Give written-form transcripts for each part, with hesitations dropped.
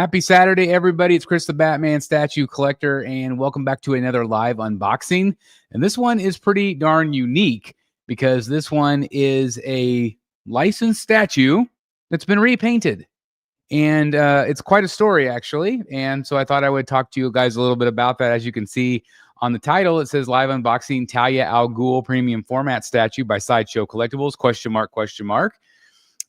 Happy Saturday, everybody. It's Chris the Batman Statue Collector, and welcome back to another live unboxing. And this one is pretty darn unique because this one is a licensed statue that's been repainted. And it's quite a story, actually. And so I thought I would talk to you guys a little bit about that. As you can see on the title, it says Live Unboxing Talia Al Ghul Premium Format Statue by SIDESHOW Collectibles, question mark.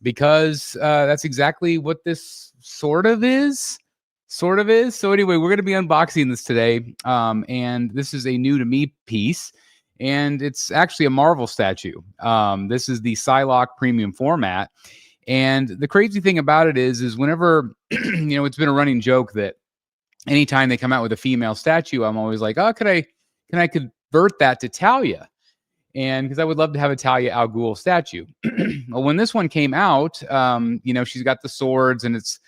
Because that's exactly what this sort of is. So anyway, we're going to be unboxing this today. And this is a new to me piece. And it's actually a Marvel statue. This is the Psylocke premium format. And the crazy thing about it is whenever, it's been a running joke that anytime they come out with a female statue, I'm always like, oh, can I convert that to Talia? And because I would love to have a Talia Al Ghul statue. Well, when this one came out, she's got the swords and it's,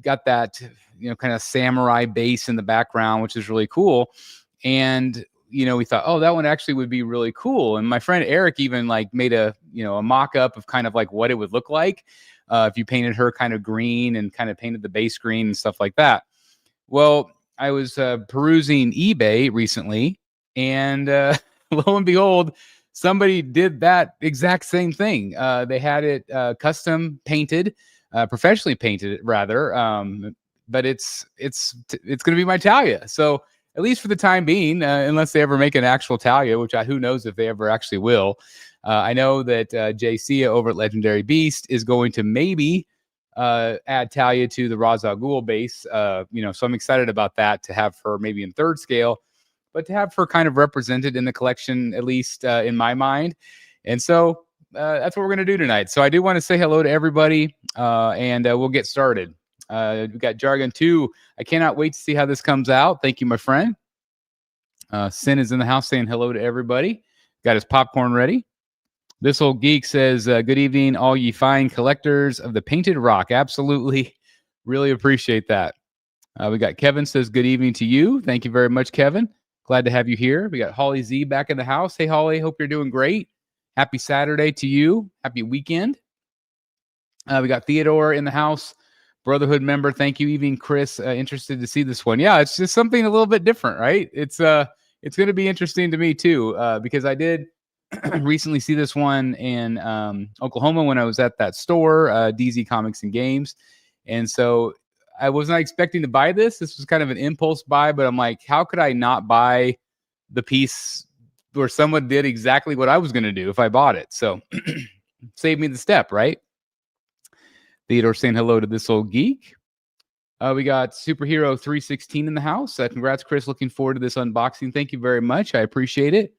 got that, kind of samurai base in the background, which is really cool. And, we thought, oh, that one actually would be really cool. And my friend Eric even made a mock-up of kind of like what it would look like if you painted her kind of green and kind of painted the base green and stuff like that. Well, I was perusing eBay recently and lo and behold, somebody did that exact same thing. They had it custom painted, professionally painted, rather. But it's going to be my Talia. So at least for the time being, unless they ever make an actual Talia, which who knows if they ever actually will. I know that JC over at Legendary Beast is going to maybe add Talia to the Ras Al Ghul base. So I'm excited about that, to have her maybe in third scale, but to have her kind of represented in the collection, at least in my mind. And so that's what we're going to do tonight. So I do want to say hello to everybody, and we'll get started. We've got Jargon 2. I cannot wait to see how this comes out. Thank you, my friend. Sin is in the house saying hello to everybody. Got his popcorn ready. This Old Geek says, good evening, all ye fine collectors of the painted rock. Absolutely. Really appreciate that. We got Kevin says, good evening to you. Thank you very much, Kevin. Glad to have you here. We got Holly Z back in the house. Hey, Holly, hope you're doing great. Happy Saturday to you. Happy weekend. We got Theodore in the house. Brotherhood member. Thank you, even Chris. Interested to see this one. Yeah, it's just something a little bit different, right? It's going to be interesting to me too, because I did recently see this one in Oklahoma when I was at that store, DZ Comics and Games. And so I was not expecting to buy this. This was kind of an impulse buy, but I'm like, how could I not buy the piece where someone did exactly what I was going to do if I bought it? So save me the step, right? Theodore saying hello to This Old Geek. We got Superhero 316 in the house. Congrats, Chris. Looking forward to this unboxing. Thank you very much. I appreciate it.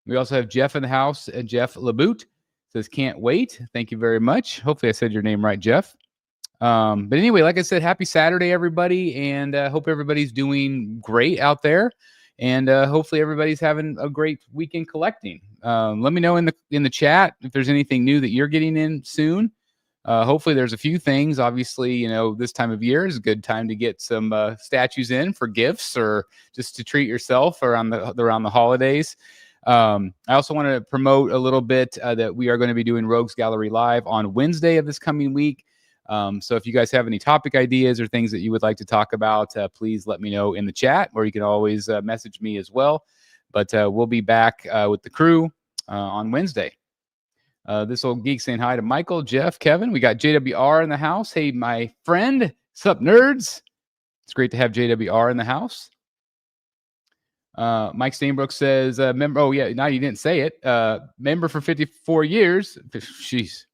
We also have Jeff in the house. Jeff Laboot says, can't wait. Thank you very much. Hopefully I said your name right, Jeff. But anyway, like I said, happy Saturday, everybody. And hope everybody's doing great out there. And hopefully everybody's having a great weekend collecting. Let me know in the chat if there's anything new that you're getting in soon. Hopefully there's a few things. Obviously, this time of year is a good time to get some statues in for gifts or just to treat yourself around the holidays. I also want to promote a little bit that we are going to be doing Rogues Gallery Live on Wednesday of this coming week. So if you guys have any topic ideas or things that you would like to talk about, please let me know in the chat, or you can always message me as well. But we'll be back with the crew on Wednesday. This Old Geek saying hi to Michael, Jeff, Kevin. We got JWR in the house. Hey, my friend. What's up, nerds? It's great to have JWR in the house. Mike Stainbrook says, member. Oh, yeah. Now you didn't say it. Member for 54 years. Jeez.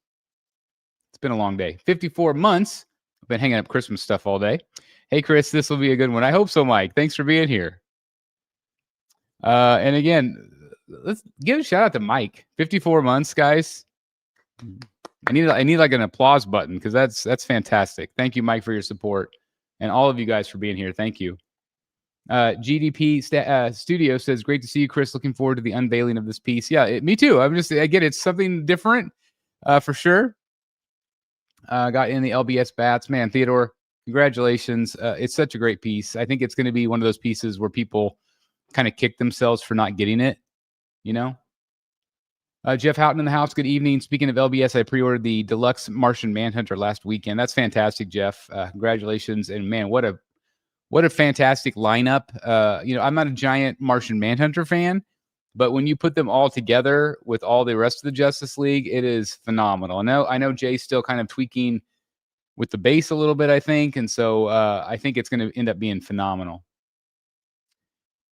It's been a long day. 54 months. I've been hanging up Christmas stuff all day. Hey, Chris, this will be a good one. I hope so, Mike. Thanks for being here. And again, let's give a shout out to Mike. 54 months, guys. I need like an applause button, because that's fantastic. Thank you, Mike, for your support, and all of you guys for being here. Thank you. GDP Studio says, great to see you, Chris. Looking forward to the unveiling of this piece. Yeah, me too. I get it's something different for sure. Got in the LBS bats. Man, Theodore, congratulations. It's such a great piece. I think it's going to be one of those pieces where people kind of kick themselves for not getting it, Jeff Houghton in the house. Good evening. Speaking of LBS, I pre-ordered the Deluxe Martian Manhunter last weekend. That's fantastic, Jeff. Congratulations. And man, what a fantastic lineup. I'm not a giant Martian Manhunter fan, but when you put them all together with all the rest of the Justice League, it is phenomenal. I know Jay's still kind of tweaking with the base a little bit, I think. And so I think it's going to end up being phenomenal.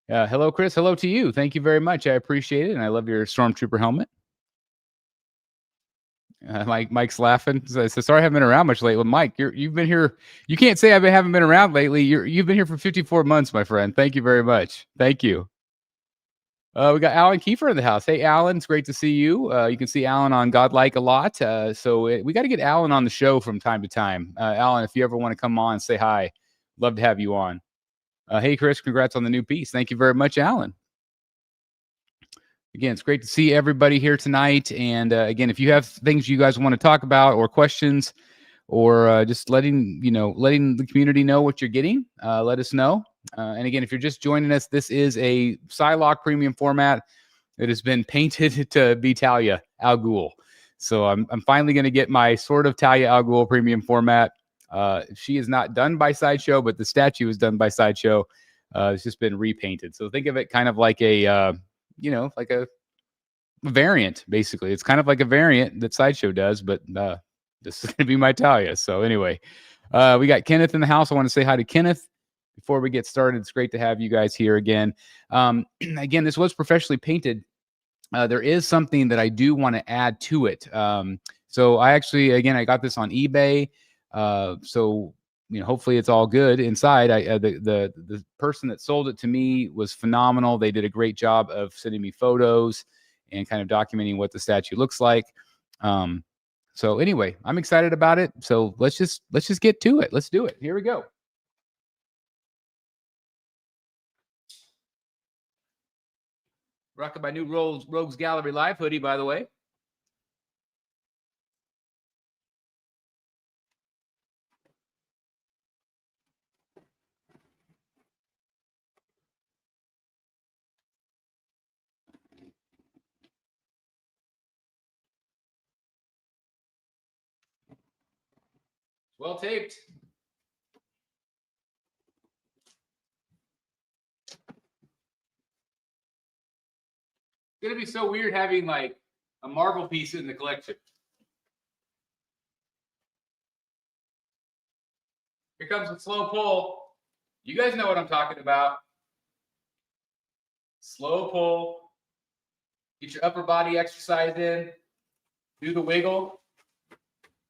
Hello, Chris. Hello to you. Thank you very much. I appreciate it. And I love your Stormtrooper helmet. Mike's laughing. So sorry I haven't been around much lately. Well, Mike, you've been here. You can't say haven't been around lately. You've been here for 54 months, my friend. Thank you very much. Thank you. We got Alan Kiefer in the house. Hey, Alan, it's great to see you. You can see Alan on Godlike a lot. We got to get Alan on the show from time to time. Alan, if you ever want to come on, say hi. Love to have you on. Hey, Chris, congrats on the new piece. Thank you very much, Alan. Again, it's great to see everybody here tonight. And again, if you have things you guys want to talk about or questions or just letting the community know what you're getting, let us know. And again, if you're just joining us, this is a Psylocke premium format that has been painted to be Talia Al Ghul. So I'm finally going to get my sort of Talia Al Ghul premium format. She is not done by Sideshow, but the statue is done by Sideshow. It's just been repainted. So think of it kind of like a like a variant, basically. It's kind of like a variant that Sideshow does, but this is going to be my Talia. So anyway, we got Kenneth in the house. I want to say hi to Kenneth before we get started. It's great to have you guys here again. Again, this was professionally painted. There is something that I do want to add to it. So I got this on eBay. So hopefully it's all good inside. The person that sold it to me was phenomenal. They did a great job of sending me photos and kind of documenting what the statue looks like. So anyway, I'm excited about it. So let's just get to it. Let's do it. Here we go. Rocking my new Rogues Gallery Live hoodie, by the way. Well taped. It's going to be so weird having like a Marvel piece in the collection. Here comes the slow pull. You guys know what I'm talking about. Slow pull. Get your upper body exercise in. Do the wiggle.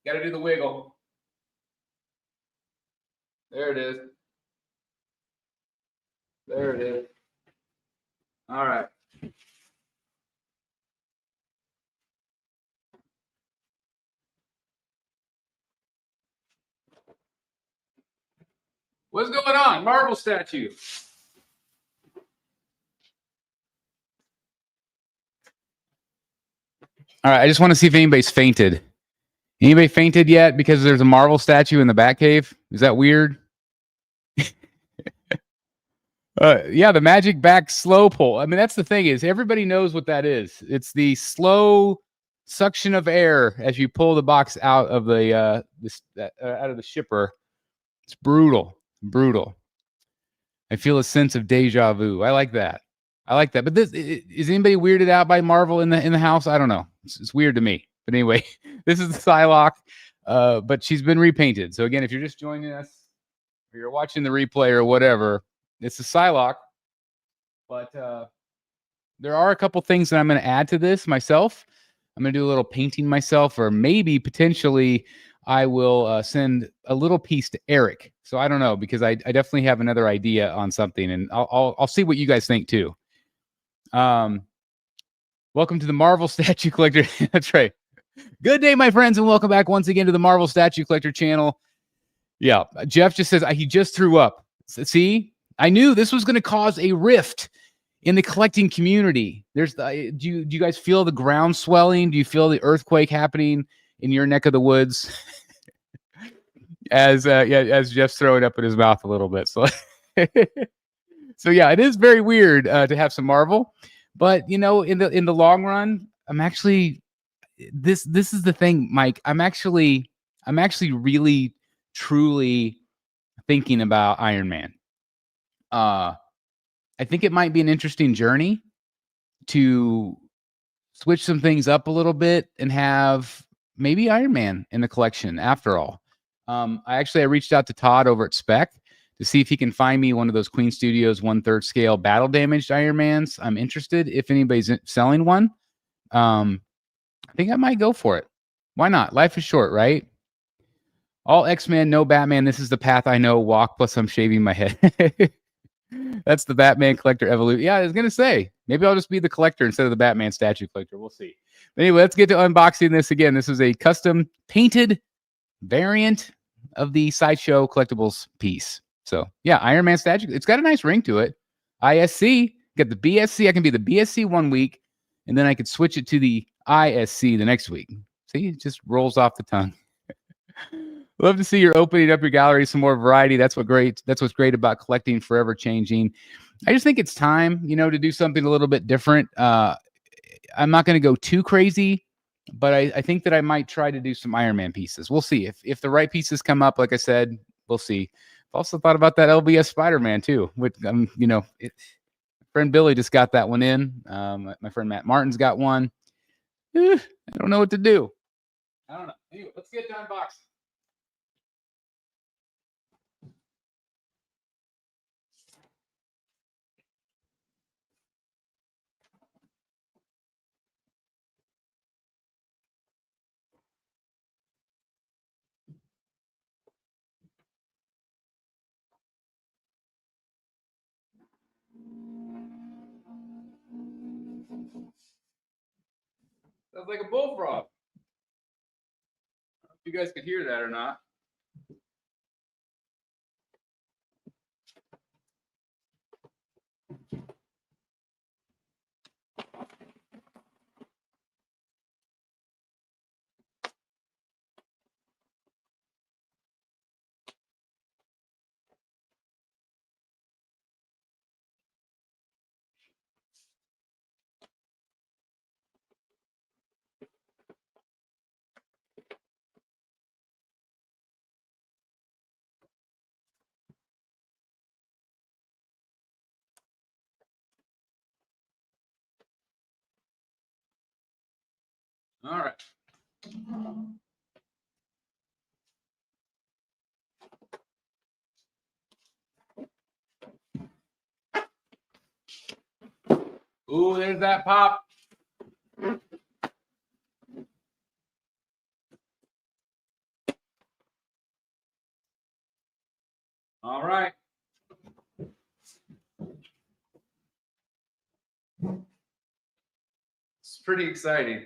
Got to do the wiggle. There it is. There it is. All right. What's going on? Marvel statue. All right. I just want to see if anybody's fainted. Anybody fainted yet because there's a Marvel statue in the Batcave? Is that weird? Yeah, the magic back slow pull. I mean, that's the thing is everybody knows what that is. It's the slow suction of air as you pull the box out of the out of the shipper. It's brutal. I feel a sense of deja vu. I like that. But this is anybody weirded out by Marvel in the house? I don't know. It's weird to me. But anyway, this is the Psylocke, but she's been repainted. So again, if you're just joining us, or you're watching the replay or whatever, it's a Psylocke. But there are a couple things that I'm going to add to this myself. I'm going to do a little painting myself, or maybe potentially I will send a little piece to Eric. So I don't know, because I definitely have another idea on something, and I'll see what you guys think too. Welcome to the Marvel Statue Collector. That's right. Good day, my friends, and welcome back once again to the Marvel Statue Collector channel. Yeah, Jeff just says he just threw up. See, I knew this was going to cause a rift in the collecting community. Do you guys feel the ground swelling? Do you feel the earthquake happening in your neck of the woods? as Jeff's throwing up in his mouth a little bit. So, so yeah, it is very weird to have some Marvel, but in the long run, I'm actually this is the thing, Mike. I'm actually really truly thinking about Iron Man. Uh I think it might be an interesting journey to switch some things up a little bit and have maybe Iron Man in the collection after all. I reached out to Todd over at Spec to see if he can find me one of those Queen Studios 1/3 scale battle damaged Iron Mans. I'm interested if anybody's selling one. Um, I think I might go for it. Why not? Life is short, right? All X-Men, no Batman. This is the path I know. Walk, plus I'm shaving my head. That's the Batman collector evolution. Yeah, I was gonna say maybe I'll just be the collector instead of the Batman statue collector. We'll see. But anyway, let's get to unboxing this again. This is a custom painted variant of the Sideshow Collectibles piece. So yeah, Iron Man statue. It's got a nice ring to it. ISC. Got the BSC. I can be the BSC 1 week, and then I could switch it to the ISC the next week. See, it just rolls off the tongue. Love to see you're opening up your gallery, some more variety. That's what's great about collecting, forever changing. I just think it's time, to do something a little bit different. I'm not going to go too crazy, but I think that I might try to do some Iron Man pieces. We'll see if the right pieces come up. Like I said, we'll see. I've also thought about that LBS Spider-Man too. With friend Billy just got that one in. My friend Matt Martin's got one. I don't know what to do. I don't know. Anyway, let's get to unboxing. Sounds like a bullfrog. If you guys could hear that or not. All right. Ooh, there's that pop. All right. It's pretty exciting.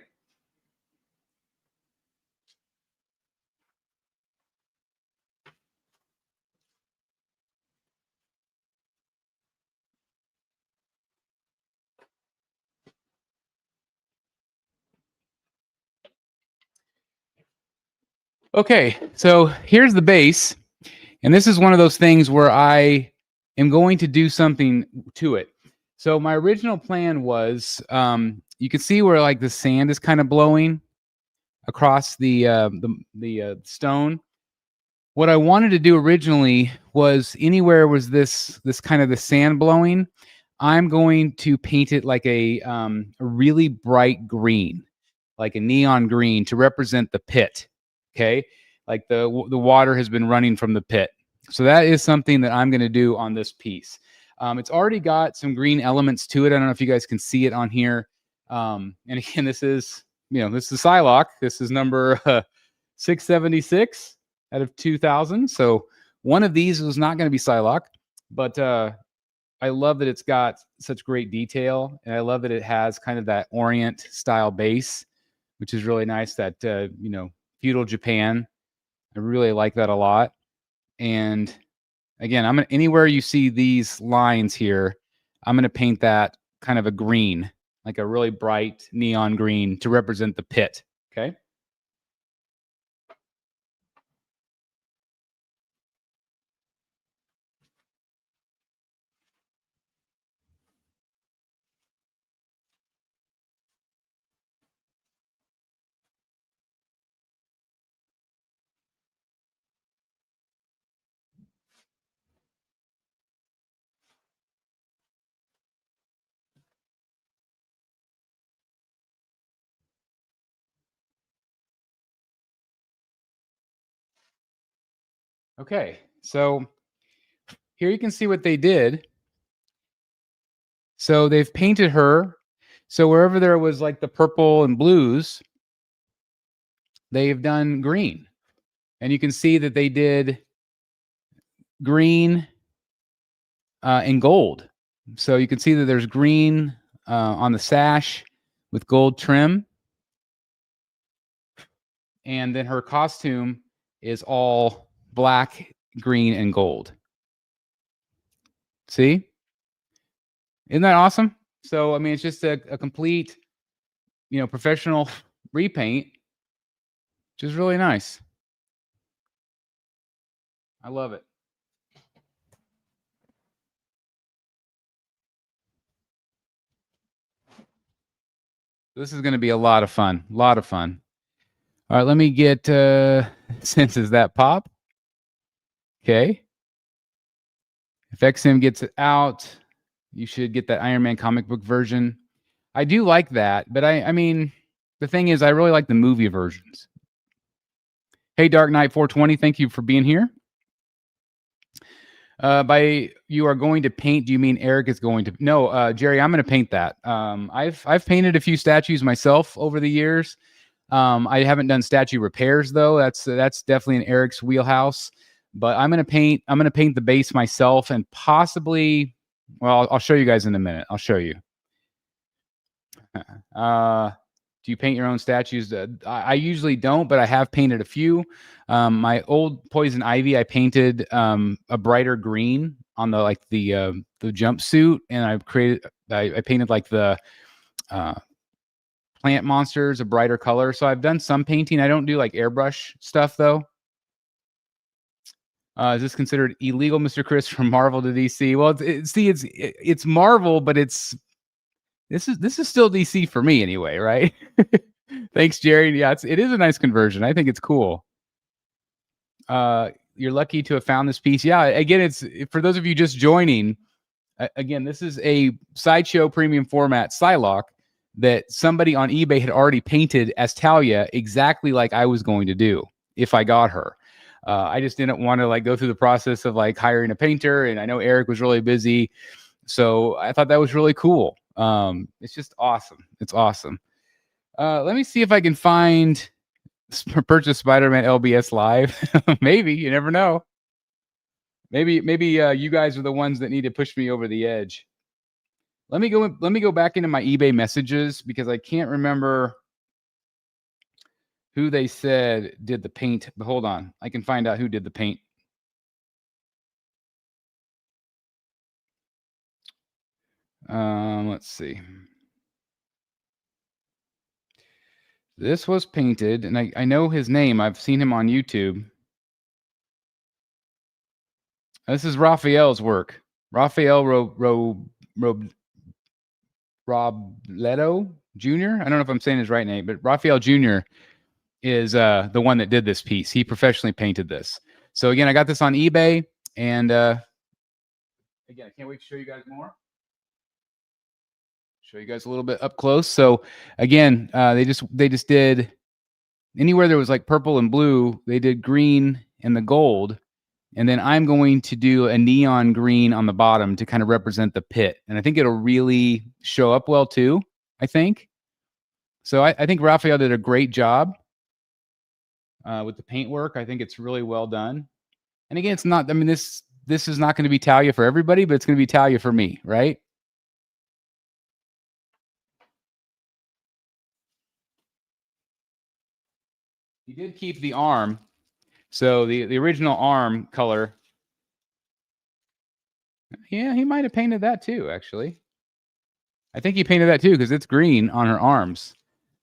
Okay, so here's the base. And this is one of those things where I am going to do something to it. So my original plan was, you can see where like the sand is kind of blowing across the stone. What I wanted to do originally was anywhere was this kind of the sand blowing, I'm going to paint it like a really bright green, like a neon green to represent the pit. Okay, like the water has been running from the pit. So that is something that I'm going to do on this piece. It's already got some green elements to it. I don't know if you guys can see it on here. And again, this is Psylocke. This is number 676 out of 2000. So one of these was not going to be Psylocke, but I love that it's got such great detail, and I love that it has kind of that Orient style base, which is really nice. That feudal Japan, I really like that a lot. And again, anywhere you see these lines here, I'm gonna paint that kind of a green, like a really bright neon green to represent the pit. Okay. Okay, so here you can see what they did. So they've painted her. So wherever there was like the purple and blues, they've done green. And you can see that they did green and gold. So you can see that there's green on the sash with gold trim. And then her costume is all black, green, and gold. See? Isn't that awesome? So, I mean, it's just a complete, professional repaint, which is really nice. I love it. This is going to be a lot of fun. A lot of fun. All right, let me get senses that pop. Okay. If XM gets it out, you should get that Iron Man comic book version. I do like that, but I mean, the thing is, I really like the movie versions. Hey, Dark Knight 420, thank you for being here. By you are going to paint, do you mean Eric is going to? No, Jerry, I'm going to paint that. I've painted a few statues myself over the years. I haven't done statue repairs though. That's definitely in Eric's wheelhouse. But I'm gonna paint the base myself and possibly. Well, I'll show you guys in a minute. I'll show you. Do you paint your own statues? I usually don't, but I have painted a few. My old Poison Ivy, I painted a brighter green on the jumpsuit, and I painted like the plant monsters a brighter color. So I've done some painting. I don't do like airbrush stuff though. Is this considered illegal, Mr. Chris, from Marvel to DC? Well, it's Marvel, but this is still DC for me anyway, right? Thanks, Jerry. Yeah, it is a nice conversion. I think it's cool. You're lucky to have found this piece. Yeah, again, it's for those of you just joining. Again, this is a Sideshow premium format Psylocke that somebody on eBay had already painted as Talia, exactly like I was going to do if I got her. I just didn't want to go through the process of hiring a painter, and I know Eric was really busy, so I thought that was really cool. It's just awesome. It's awesome. Let me see if I can find purchase Spider-Man LBS live. Maybe, you never know. Maybe you guys are the ones that need to push me over the edge. Let me go back into my eBay messages because I can't remember who they said did the paint. But hold on, I can find out who did the paint. Let's see. This was painted, and I know his name. I've seen him on YouTube. This is Raphael's work. Raphael Robledo Jr. I don't know if I'm saying his right name, but Raphael Jr. is the one that did this piece. He professionally painted this. So again, I got this on eBay, and again, I can't wait to show you guys more. Show you guys a little bit up close. So again, they just did anywhere there was purple and blue, they did green and the gold. And then I'm going to do a neon green on the bottom to kind of represent the pit. And I think it'll really show up well too, I think. So I think Raphael did a great job with the paint work. I think it's really well done. And again, it's not, I mean, this is not going to be Talia for everybody, but it's going to be Talia for me, right? He did keep the arm. So the original arm color, yeah, he might have painted that too, actually. I think he painted that too because it's green on her arms.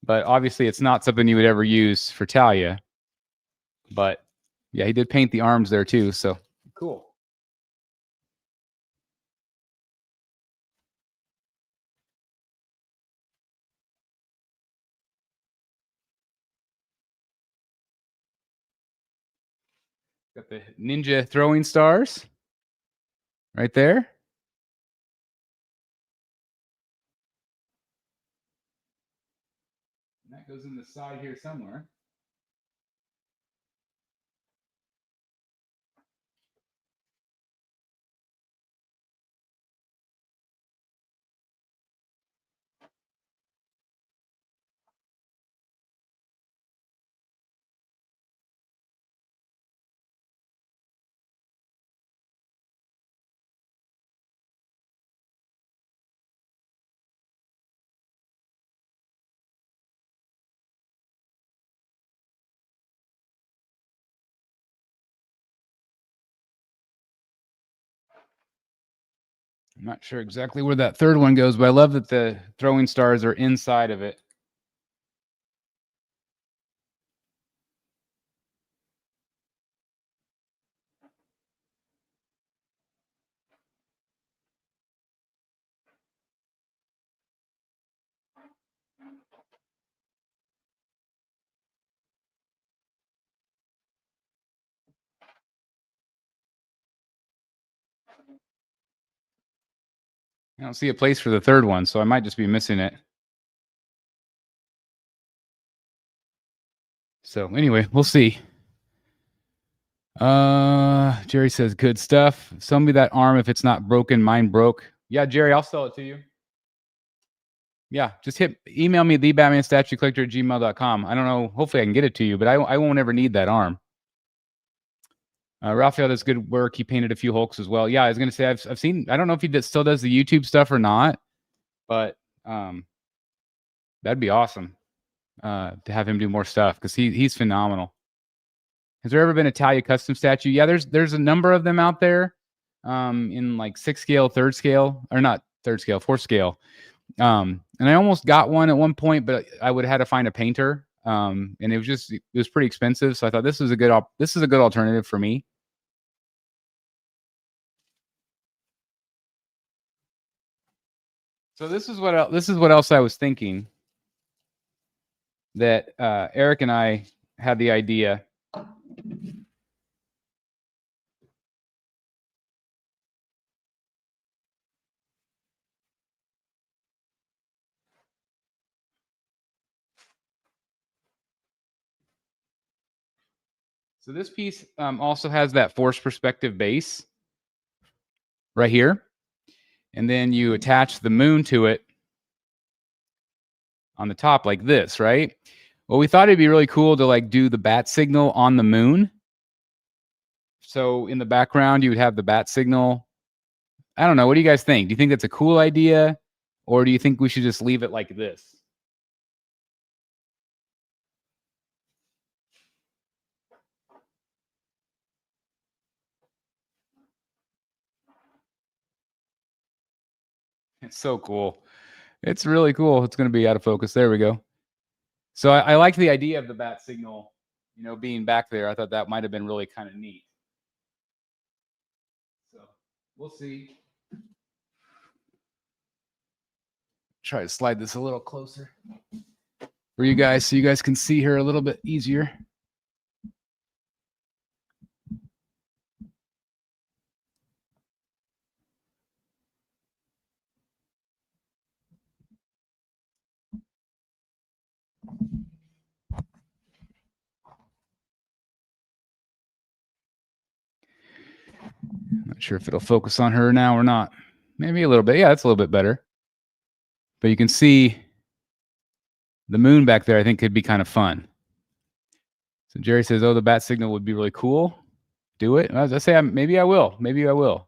But obviously it's not something you would ever use for Talia. But yeah, he did paint the arms there too, so cool. Got the ninja throwing stars right there. And that goes in the side here somewhere. I'm not sure exactly where that third one goes, but I love that the throwing stars are inside of it. I don't see a place for the third one, so I might just be missing it. So anyway, we'll see. Jerry says good stuff. Sell me that arm if it's not broken. Mine broke. Yeah, Jerry, I'll sell it to you. Yeah, just email me thebatmanstatuecollector@gmail.com. I don't know. Hopefully I can get it to you, but I won't ever need that arm. Raphael does good work. He painted a few Hulks as well. Yeah, I was gonna say I've seen. I don't know if he still does the YouTube stuff or not, but that'd be awesome to have him do more stuff because he's phenomenal. Has there ever been a Talia custom statue? Yeah, there's a number of them out there, in like 6 scale, 3rd scale, or not 3rd scale, 4th scale. And I almost got one at one point, but I would have had to find a painter. And it was pretty expensive. So I thought this is a good alternative for me. So this is what else I was thinking, that Eric and I had the idea. So this piece also has that forced perspective base right here. And then you attach the moon to it on the top like this, right? Well, we thought it'd be really cool to like do the bat signal on the moon. So in the background, you would have the bat signal. I don't know. What do you guys think? Do you think that's a cool idea? Or do you think we should just leave it like this? It's so cool. It's really cool. It's going to be out of focus. There we go. So I like the idea of the bat signal, being back there. I thought that might have been really kind of neat. So we'll see. Try to slide this a little closer for you guys so you guys can see her a little bit easier. Not sure if it'll focus on her now or not. Maybe a little bit. Yeah, that's a little bit better. But you can see the moon back there, I think could be kind of fun. So Jerry says, oh, the bat signal would be really cool. Do it. As I say, maybe I will. Maybe I will.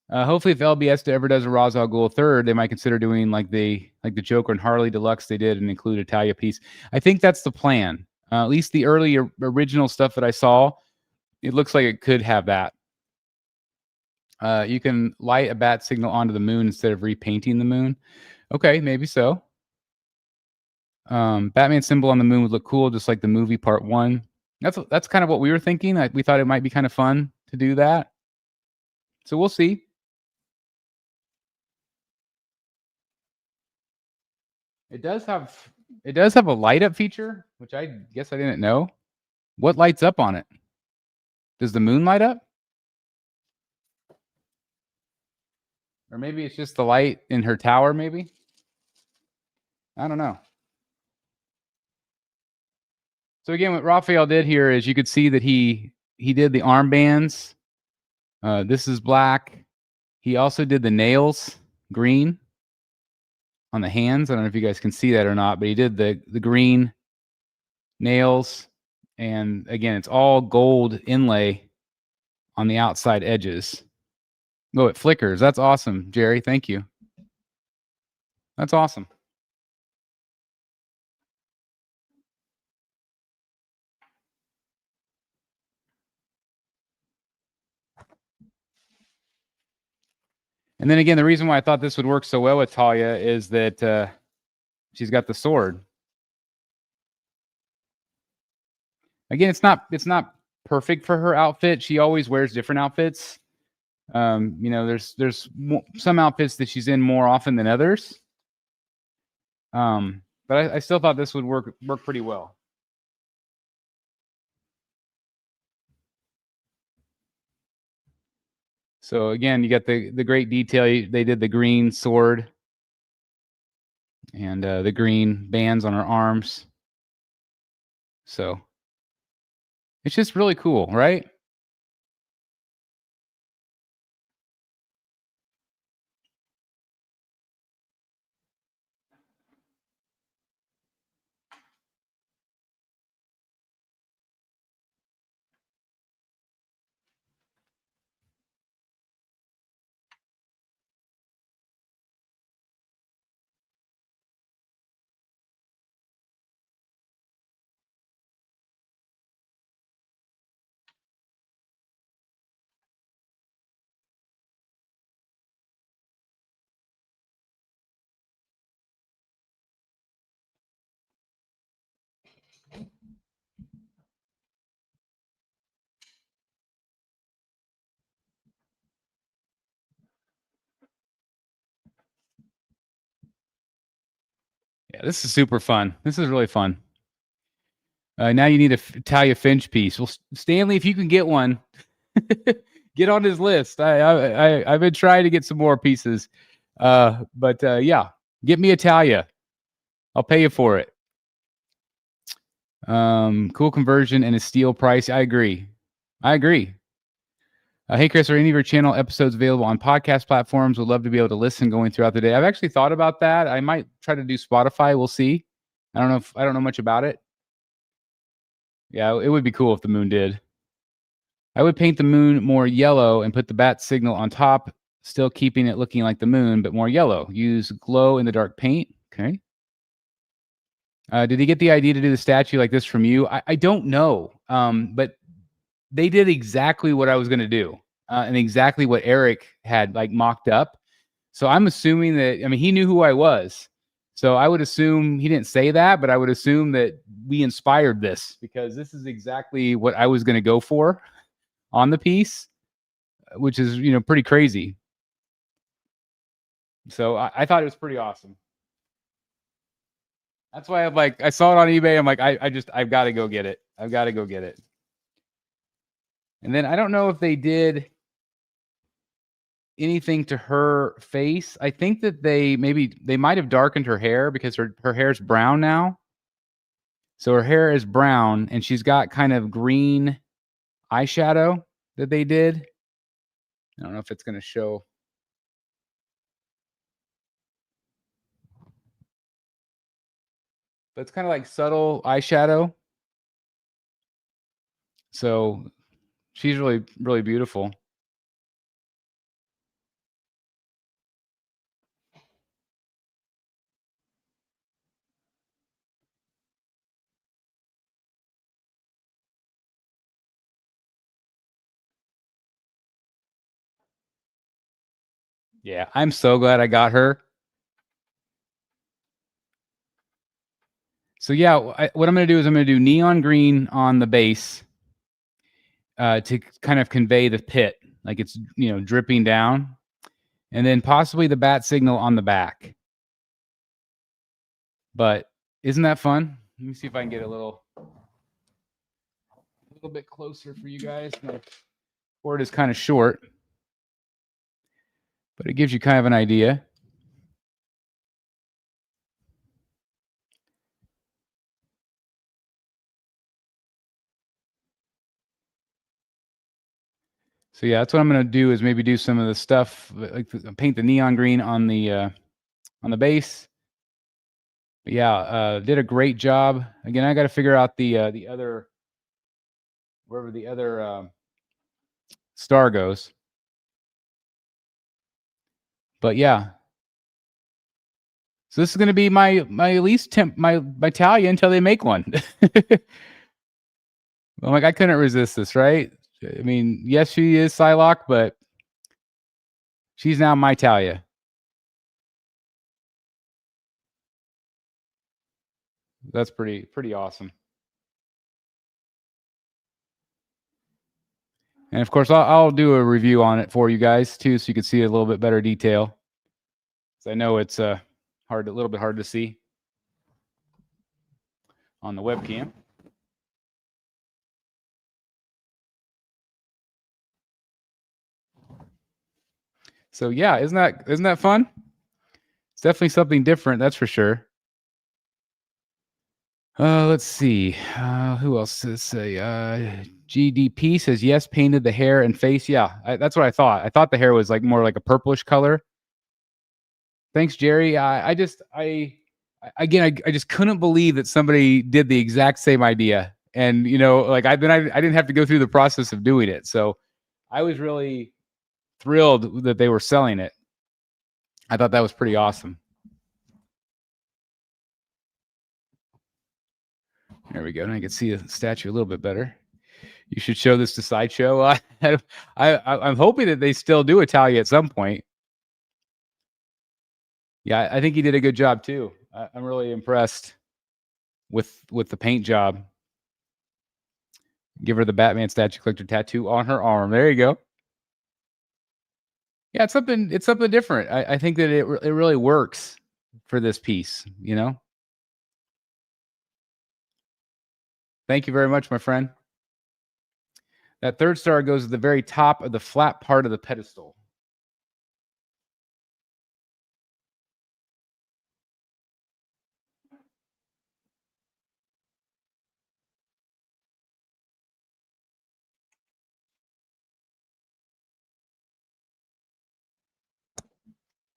Hopefully, if LBS ever does a Ras Al Ghul third, they might consider doing like the Joker and Harley Deluxe they did and include a Talia piece. I think that's the plan. At least the early original stuff that I saw, it looks like it could have that. You can light a bat signal onto the moon instead of repainting the moon. Okay, maybe so. Batman symbol on the moon would look cool, just like the movie part 1. That's kind of what we were thinking. We thought it might be kind of fun to do that. So we'll see. It does have a light up feature, which I guess I didn't know. What lights up on it? Does the moon light up? Or maybe it's just the light in her tower, maybe? I don't know. So again, what Raphael did here is you could see that he did the armbands. This is black. He also did the nails green on the hands. I don't know if you guys can see that or not, but he did the green nails. And again, it's all gold inlay on the outside edges. Oh, it flickers. That's awesome, Jerry. Thank you. That's awesome. And then again, the reason why I thought this would work so well with Talia is that she's got the sword. Again, it's not perfect for her outfit. She always wears different outfits. You know, there's some outfits that she's in more often than others. But I still thought this would work pretty well. So again, you got the great detail. They did the green sword and the green bands on her arms. So it's just really cool, right? Yeah, this is super fun. This is really fun. Now you need a Talia Finch piece. Well, Stanley, if you can get one, get on his list. I've been trying to get some more pieces, but yeah, get me a Talia. I'll pay you for it. Cool conversion and a steal price. I agree. Hey, Chris, are any of your channel episodes available on podcast platforms? Would love to be able to listen going throughout the day. I've actually thought about that. I might try to do Spotify. We'll see. I don't know much about it. Yeah, it would be cool if the moon did. I would paint the moon more yellow and put the bat signal on top, still keeping it looking like the moon, but more yellow. Use glow in the dark paint. Okay. Did he get the idea to do the statue like this from you? I don't know. But they did exactly what I was going to do, and exactly what Eric had like mocked up. So I'm assuming that, I mean, he knew who I was. So I would assume he didn't say that, but I would assume that we inspired this, because this is exactly what I was going to go for on the piece, which is, you know, pretty crazy. So I thought it was pretty awesome. That's why I saw it on eBay. I'm like, I've got to go get it. I've got to go get it. And then I don't know if they did anything to her face. I think that they might have darkened her hair, because her hair's brown now. So her hair is brown, and she's got kind of green eyeshadow that they did. I don't know if it's going to show. But it's kind of like subtle eyeshadow. So she's really, really beautiful. Yeah, I'm so glad I got her. So yeah, what I'm going to do is I'm going to do neon green on the base, to kind of convey the pit, like it's, you know, dripping down, and then possibly the bat signal on the back. But isn't that fun? Let me see if I can get a little bit closer for you guys. My cord is kind of short, but it gives you kind of an idea. So yeah, that's what I'm going to do, is maybe do some of the stuff, like paint the neon green on the base. But yeah, did a great job. Again, I got to figure out the other, wherever the other star goes. But yeah, so this is going to be my least my Talia until they make one. I'm like, I couldn't resist this, right? I mean, yes, she is Psylocke, but She's now my Talia. That's pretty awesome. And of course, I'll do a review on it for you guys too, so you can see a little bit better detail. So I know it's a little bit hard to see on the webcam. So yeah, isn't that fun? It's definitely something different, that's for sure. Let's see. Who else says GDP says yes, painted the hair and face. Yeah, that's what I thought. I thought the hair was like more like a purplish color. Thanks, Jerry. I just couldn't believe that somebody did the exact same idea, and like I didn't have to go through the process of doing it. So I was really thrilled that they were selling it. I thought that was pretty awesome. There we go. And I can see the statue a little bit better. You should show this to Sideshow. I'm hoping that they still do Talia at some point. Yeah, I think he did a good job too. I'm really impressed with the paint job. Give her the Batman statue collector tattoo on her arm. There you go. Yeah, it's something different. I think that it really works for this piece, Thank you very much, my friend. That third star goes at the very top of the flat part of the pedestal.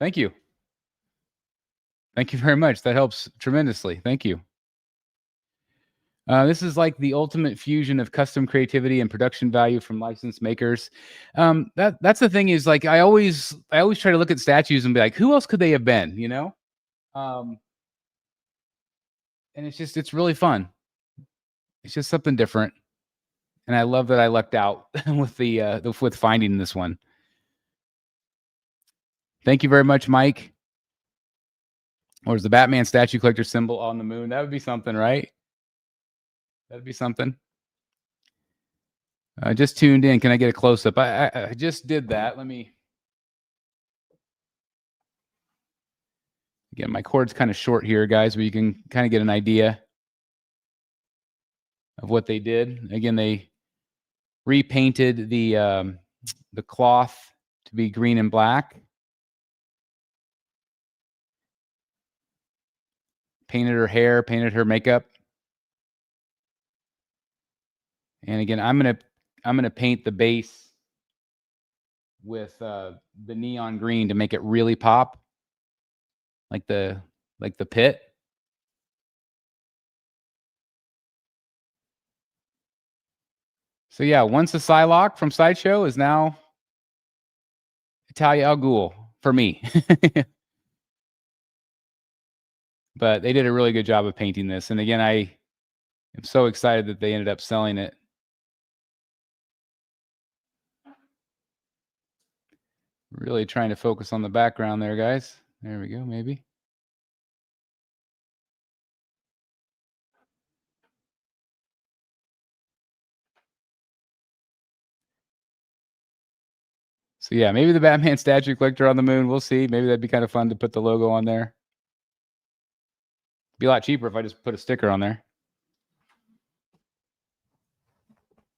Thank you. Thank you very much. That helps tremendously. Thank you. This is like the ultimate fusion of custom creativity and production value from licensed makers. That's the thing is like I always try to look at statues and be like, who else could they have been? And it's really fun. It's just something different, and I love that I lucked out with finding this one. Thank you very much, Mike. Or is the Batman statue collector symbol on the moon? That would be something, right? That'd be something. I just tuned in. Can I get a close up? I just did that. Let me. Again, my cord's kind of short here, guys, but you can kind of get an idea of what they did. Again, they repainted the cloth to be green and black. Painted her hair, painted her makeup. And again, I'm gonna paint the base with the neon green to make it really pop, like the pit. So yeah, once a Psylocke from Sideshow is now Talia Al Ghul for me. But they did a really good job of painting this. And again, I am so excited that they ended up selling it. Really trying to focus on the background there, guys. There we go, maybe. So yeah, maybe the Batman statue collector on the moon. We'll see. Maybe that'd be kind of fun to put the logo on there. Be a lot cheaper if I just put a sticker on there.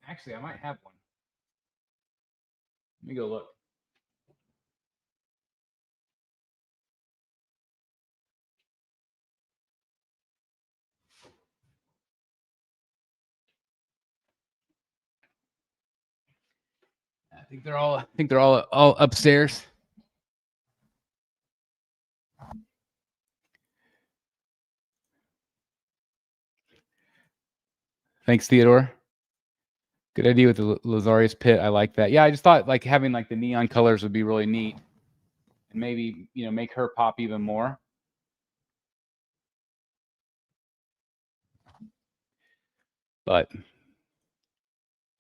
Actually, I might have one. Let me go look. I think they're all upstairs. Thanks, Theodore. Good idea with the Lazarus pit. I like that. Yeah, I just thought like having like the neon colors would be really neat, and maybe make her pop even more. But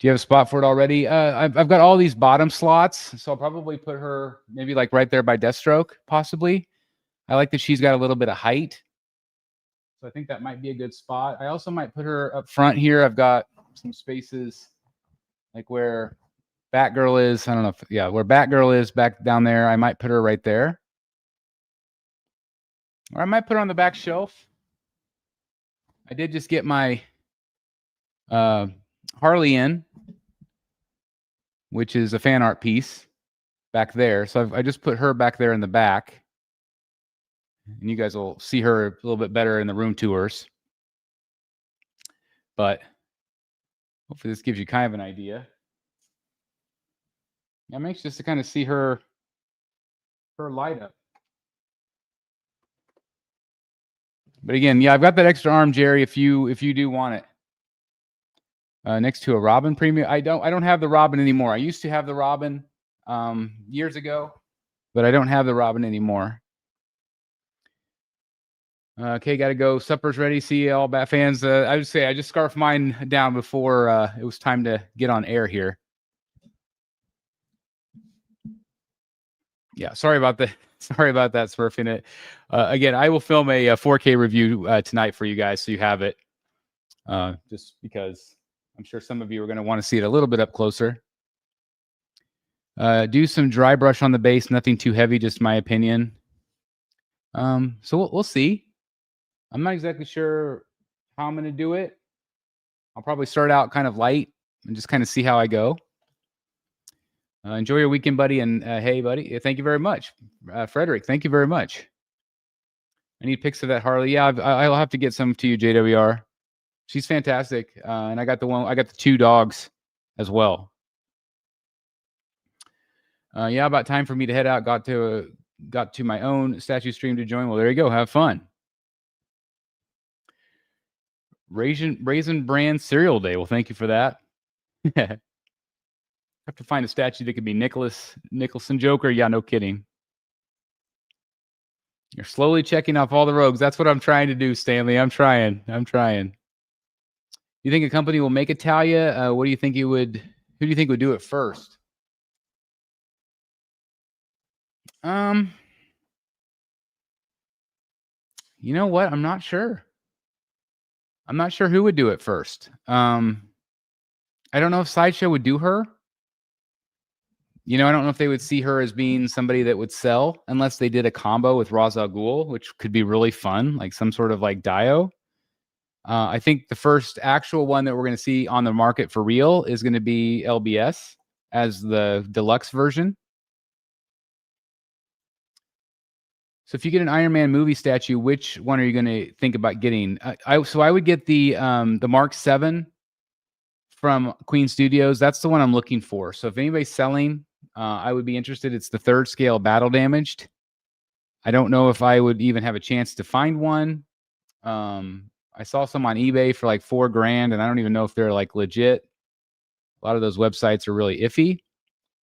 Do you have a spot for it already? I've got all these bottom slots, so I'll probably put her maybe like right there by Deathstroke, possibly. I like that she's got a little bit of height, so I think that might be a good spot. I also might put her up front here. I've got some spaces like where Batgirl is. I don't know if, yeah, where Batgirl is back down there. I might put her right there. Or I might put her on the back shelf. I did just get my Harley in, which is a fan art piece back there. So I just put her back there in the back. And you guys will see her a little bit better in the room tours. But hopefully this gives you kind of an idea. I'm anxious to kind of see her light up. But again, yeah, I've got that extra arm, Jerry, if you do want it. Next to a Robin premium. I don't have the Robin anymore. I used to have the Robin years ago, but I don't have the Robin anymore. Okay, got to go. Supper's ready. See you all, Bat fans. I would say I just scarfed mine down before it was time to get on air here. Yeah, sorry about that. Sorry about that, Smurfing it. Again, I will film a 4K review tonight for you guys, so you have it. Just because I'm sure some of you are going to want to see it a little bit up closer. Do some dry brush on the base. Nothing too heavy, just my opinion. So we'll see. I'm not exactly sure how I'm going to do it. I'll probably start out kind of light and just kind of see how I go. Enjoy your weekend, buddy. And hey, buddy, thank you very much. Frederick, thank you very much. I need pics of that Harley. Yeah, I'll have to get some to you, JWR. She's fantastic. And I got the 2 dogs as well. Yeah, about time for me to head out. Got to my own statue stream to join. Well, there you go. Have fun. Raisin Bran Cereal Day. Well, thank you for that. Have to find a statue that could be Nicholson Joker. Yeah, no kidding. You're slowly checking off all the rogues. That's what I'm trying to do, Stanley. I'm trying. You think a company will make a Talia? What do you think you would? Who do you think would do it first? You know what? I'm not sure. I'm not sure who would do it first. I don't know if Sideshow would do her. You know, I don't know if they would see her as being somebody that would sell unless they did a combo with Ras Al Ghul, which could be really fun, like some sort of like Dio. I think the first actual one that we're going to see on the market for real is going to be LBS as the deluxe version. So if you get an Iron Man movie statue, which one are you going to think about getting? So I would get the Mark 7 from Queen Studios. That's the one I'm looking for. So if anybody's selling, I would be interested. It's the 3rd scale battle damaged. I don't know if I would even have a chance to find one. I saw some on eBay for like $4,000, and I don't even know if they're like legit. A lot of those websites are really iffy,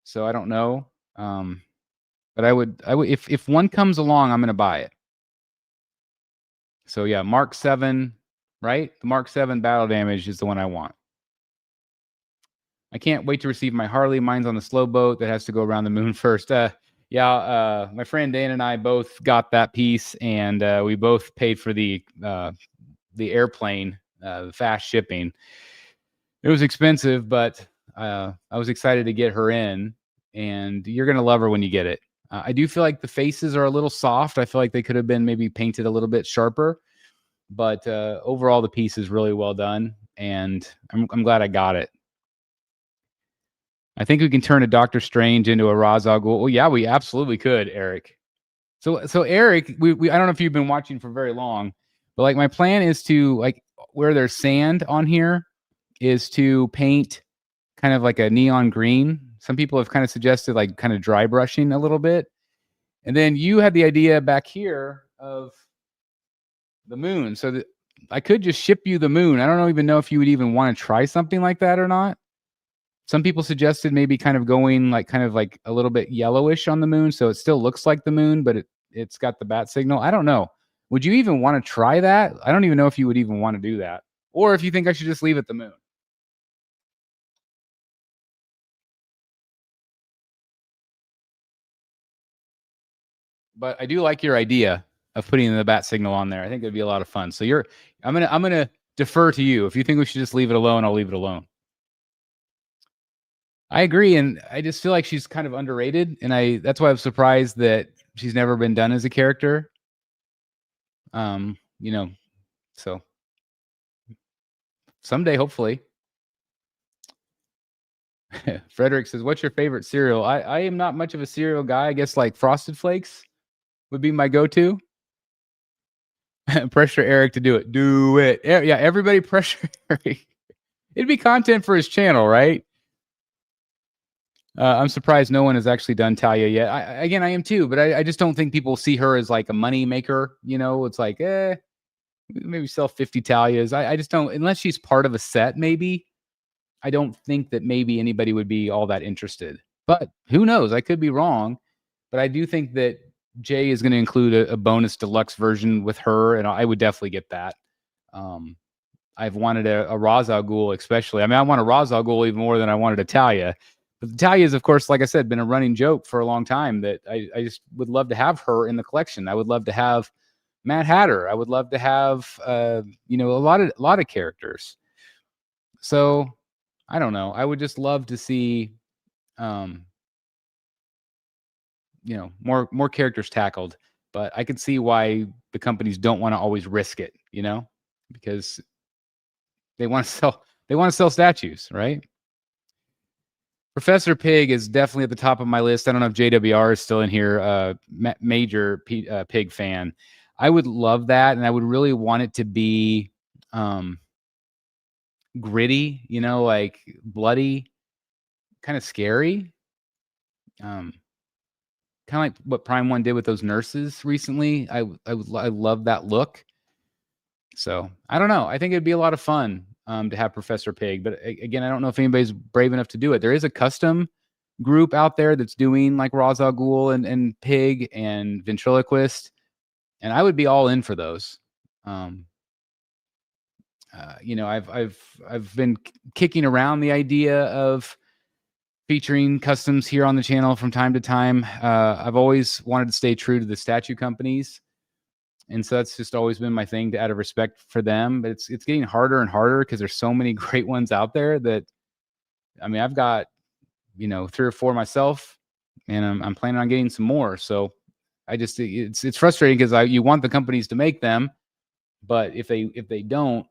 so I don't know. But I would if one comes along, I'm going to buy it. So yeah, Mark 7, right? The Mark 7 battle damage is the one I want. I can't wait to receive my Harley. Mine's on the slow boat that has to go around the moon first. Yeah, my friend Dan and I both got that piece, and we both paid for the airplane, the fast shipping. It was expensive, but I was excited to get her in, and you're going to love her when you get it. I do feel like the faces are a little soft. I feel like they could have been maybe painted a little bit sharper, but overall the piece is really well done, and I'm glad I got it. I think we can turn a Doctor Strange into a Ras Al Ghul. Oh yeah, we absolutely could, Eric. So Eric, we I don't know if you've been watching for very long, but like my plan is to, like, where there's sand on here is to paint kind of like a neon green. Some people have kind of suggested like kind of dry brushing a little bit. And then you had the idea back here of the moon. So that I could just ship you the moon. I don't even know if you would even want to try something like that or not. Some people suggested maybe kind of going like kind of like a little bit yellowish on the moon, so it still looks like the moon, but it's got the bat signal. I don't know. Would you even want to try that? I don't even know if you would even want to do that, or if you think I should just leave it the moon. But I do like your idea of putting the bat signal on there. I think it'd be a lot of fun. So I'm gonna defer to you. If you think we should just leave it alone, I'll leave it alone. I agree, and I just feel like she's kind of underrated, and that's why I'm surprised that she's never been done as a character. You know, so someday, hopefully. Frederick says, "What's your favorite cereal?" I am not much of a cereal guy. I guess like Frosted Flakes would be my go-to. Pressure Eric to do it. Do it. Yeah, everybody pressure Eric. It'd be content for his channel, right? I'm surprised no one has actually done Talia yet. I am too, but I just don't think people see her as like a money maker. It's like, maybe sell 50 Talias. I just don't, unless she's part of a set, maybe. I don't think that maybe anybody would be all that interested. But who knows? I could be wrong. But I do think that Jay is going to include a bonus deluxe version with her, and I would definitely get that. I've wanted a Ras Al Ghul, especially. I mean, I want a Ras Al Ghul even more than I wanted a Talia. But the Talia is, of course, like I said, been a running joke for a long time that I just would love to have her in the collection. I would love to have Mad Hatter. I would love to have, a lot of characters. So I don't know. I would just love to see, more characters tackled. But I could see why the companies don't want to always risk it, because they want to sell statues, right? Professor Pig is definitely at the top of my list. I don't know if JWR is still in here. Major Pig fan. I would love that, and I would really want it to be gritty, like bloody, kind of scary. Kind of like what Prime One did with those nurses recently. I love that look. So I don't know. I think it'd be a lot of fun to have Professor Pig, but again, I don't know if anybody's brave enough to do it. There is a custom group out there that's doing like Ras Al Ghul and Pig and Ventriloquist, and I would be all in for those. I've been kicking around the idea of featuring customs here on the channel from time to time. I've always wanted to stay true to the statue companies. And so that's just always been my thing, out of respect for them. But it's getting harder and harder because there's so many great ones out there that, I mean, I've got, 3 or 4 myself, and I'm planning on getting some more. So it's frustrating because you want the companies to make them, but if they don't,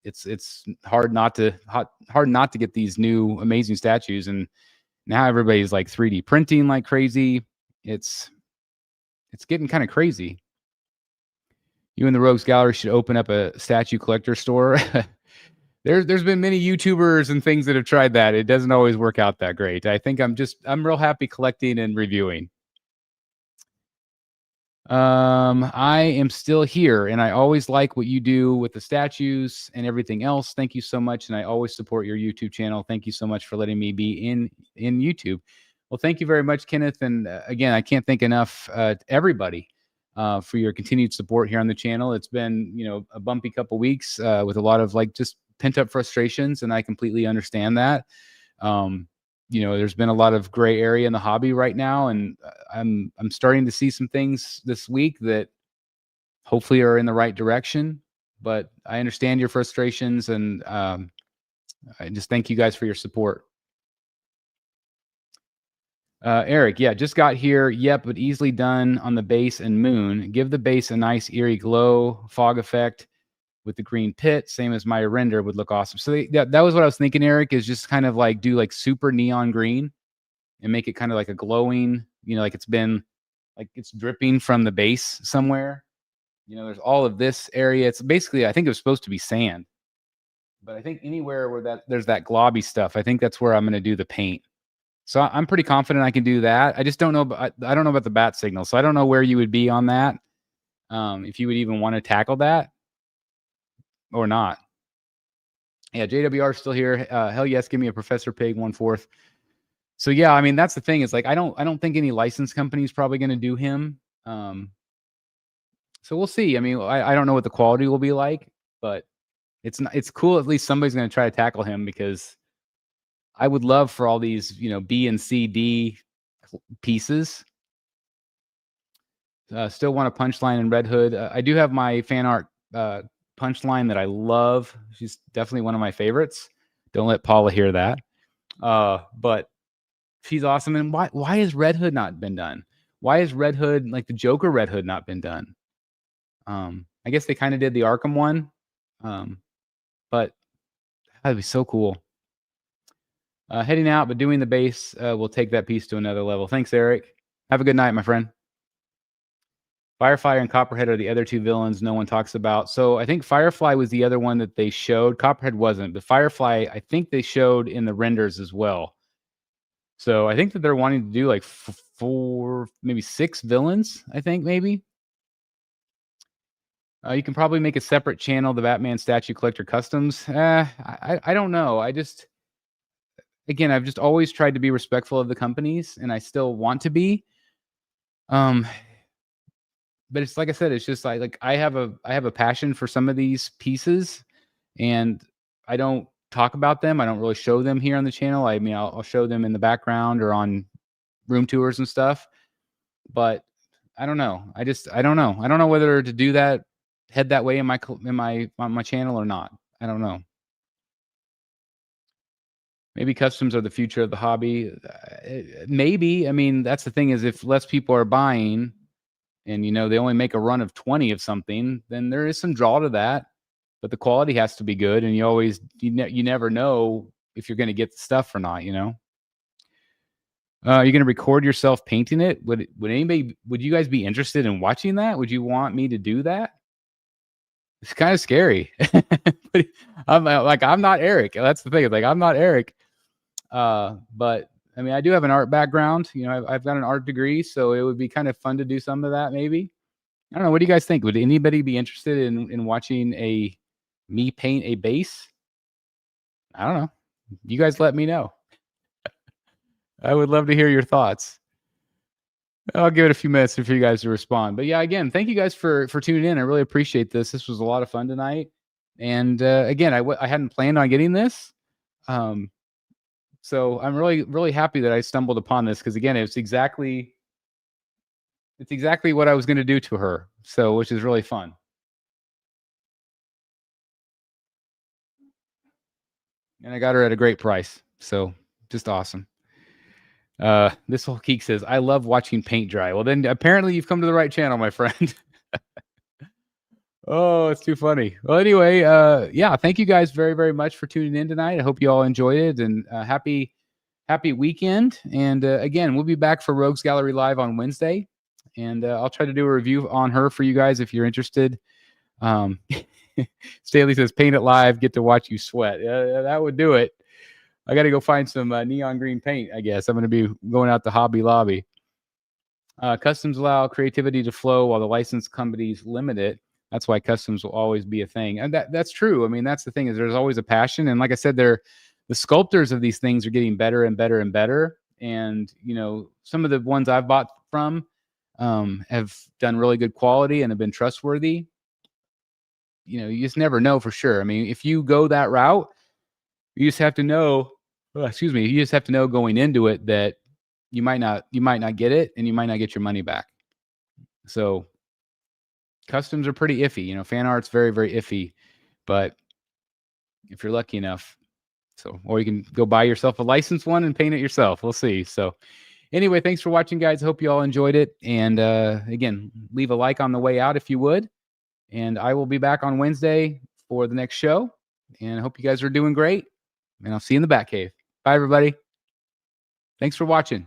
it's hard not to get these new amazing statues. And now everybody's like 3D printing like crazy. It's getting kind of crazy. You and the Rogues Gallery should open up a statue collector store. There's been many YouTubers and things that have tried that. It doesn't always work out that great. I think I'm real happy collecting and reviewing. I am still here, and I always like what you do with the statues and everything else. Thank you so much, and I always support your YouTube channel. Thank you so much for letting me be in YouTube. Well, thank you very much, Kenneth. And again, I can't thank enough to everybody for your continued support here on the channel. It's been, a bumpy couple weeks with a lot of just pent up frustrations, and I completely understand that. There's been a lot of gray area in the hobby right now, and I'm starting to see some things this week that hopefully are in the right direction. But I understand your frustrations, and I just thank you guys for your support. Eric, yeah, just got here. Yep, but easily done on the base and moon. Give the base a nice eerie glow fog effect with the green pit, same as my render, would look awesome. So that was what I was thinking, Eric, is just kind of do super neon green and make it kind of like a glowing, like it's been like it's dripping from the base somewhere. There's all of this area. It's basically, I think it was supposed to be sand, but I think anywhere where there's that globby stuff, I think that's where I'm going to do the paint. So I'm pretty confident I can do that. I just don't know. I don't know about the bat signal. So I don't know where you would be on that. If you would even want to tackle that or not. Yeah, JWR is still here. Hell yes, give me a Professor Pig 1/4. So yeah, I mean, that's the thing. Is I don't think any license company is probably going to do him. So we'll see. I mean, I don't know what the quality will be like, but it's cool. At least somebody's going to try to tackle him, because I would love for all these, B and C, D pieces. Still want a Punchline and Red Hood. I do have my fan art Punchline that I love. She's definitely one of my favorites. Don't let Paula hear that. But she's awesome. And why has Red Hood not been done? Why is Red Hood, like the Joker Red Hood, not been done? I guess they kind of did the Arkham one. But that'd be so cool. Heading out, but doing the base will take that piece to another level. Thanks, Eric. Have a good night, my friend. Firefly and Copperhead are the other two villains no one talks about. So I think Firefly was the other one that they showed. Copperhead wasn't, but Firefly, I think they showed in the renders as well. So I think that they're wanting to do like 4, maybe 6 villains, I think, maybe. You can probably make a separate channel, the Batman Statue Collector Customs. I don't know. Again, I've just always tried to be respectful of the companies, and I still want to be. But it's like I said, it's just like I have a passion for some of these pieces, and I don't talk about them. I don't really show them here on the channel. I mean, I'll show them in the background or on room tours and stuff. But I don't know. I don't know. I don't know whether to do that, head that way on my channel or not. I don't know. Maybe customs are the future of the hobby. Maybe. I mean, that's the thing, is if less people are buying, and they only make a run of 20 of something, then there is some draw to that. But the quality has to be good, and you never know if you're going to get the stuff or not. You're going to record yourself painting it. Would you guys be interested in watching that? Would you want me to do that? It's kind of scary. I'm not Eric. That's the thing. Like, I'm not Eric. But I mean, I do have an art background. I've got an art degree, so it would be kind of fun to do some of that. Maybe. I don't know. What do you guys think? Would anybody be interested in watching me paint a base? I don't know. You guys let me know. I would love to hear your thoughts. I'll give it a few minutes for you guys to respond. But yeah, again, thank you guys for tuning in. I really appreciate this. This was a lot of fun tonight. And again, I hadn't planned on getting this. So I'm really, really happy that I stumbled upon this, because again, it's exactly what I was going to do to her. So, which is really fun. And I got her at a great price. So just awesome. This whole geek says, I love watching paint dry. Well, then apparently you've come to the right channel, my friend. Oh, it's too funny. Well, anyway, yeah, thank you guys very, very much for tuning in tonight. I hope you all enjoyed it, and happy weekend. And again, we'll be back for Rogues Gallery Live on Wednesday, and I'll try to do a review on her for you guys if you're interested. Staley says, paint it live, get to watch you sweat. That would do it. I got to go find some neon green paint, I guess. I'm going to be going out to Hobby Lobby. Customs allow creativity to flow while the licensed companies limit it. That's why customs will always be a thing. And that's true. I mean, that's the thing, is there's always a passion. And like I said, the sculptors of these things are getting better and better and better. And, some of the ones I've bought from have done really good quality and have been trustworthy. You just never know for sure. I mean, if you go that route, you just have to know, you just have to know going into it that you might not get it, and you might not get your money back. So customs are pretty iffy. Fan art's very, very iffy, but if you're lucky enough, or you can go buy yourself a licensed one and paint it yourself. We'll see. So anyway, thanks for watching, guys. I hope you all enjoyed it. And again, leave a like on the way out if you would. And I will be back on Wednesday for the next show. And I hope you guys are doing great. And I'll see you in the Batcave. Bye, everybody. Thanks for watching.